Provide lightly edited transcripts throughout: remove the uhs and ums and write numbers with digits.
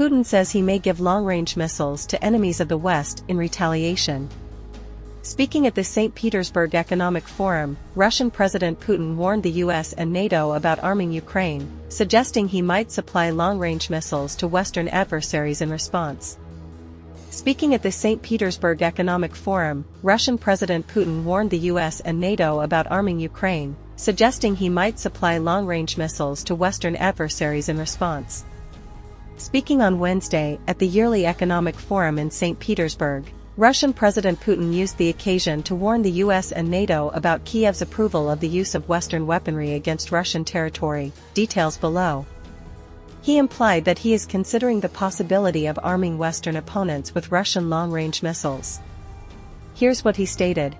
Putin says he may give long-range missiles to enemies of the West in retaliation. Speaking at the St. Petersburg Economic Forum, Russian President Putin warned the US and NATO about arming Ukraine, suggesting he might supply long-range missiles to Western adversaries in response. Speaking at the St. Petersburg Economic Forum, Russian President Putin warned the US and NATO about arming Ukraine, suggesting he might supply long-range missiles to Western adversaries in response. Speaking on Wednesday at the yearly Economic Forum in St. Petersburg, Russian President Putin used the occasion to warn the US and NATO about Kiev's approval of the use of Western weaponry against Russian territory, details below. He implied that he is considering the possibility of arming Western opponents with Russian long-range missiles. Here's what he stated.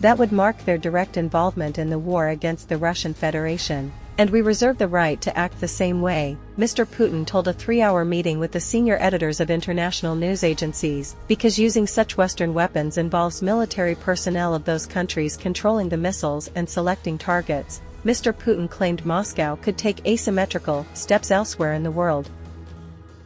That would mark their direct involvement in the war against the Russian Federation, and we reserve the right to act the same way, Mr. Putin told a 3-hour meeting with the senior editors of international news agencies, because using such Western weapons involves military personnel of those countries controlling the missiles and selecting targets. Mr. Putin claimed Moscow could take asymmetrical steps elsewhere in the world.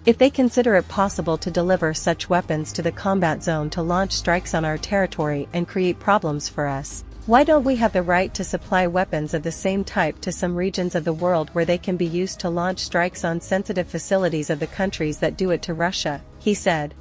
If they consider it possible to deliver such weapons to the combat zone to launch strikes on our territory and create problems for us, why don't we have the right to supply weapons of the same type to some regions of the world where they can be used to launch strikes on sensitive facilities of the countries that do it to Russia, he said.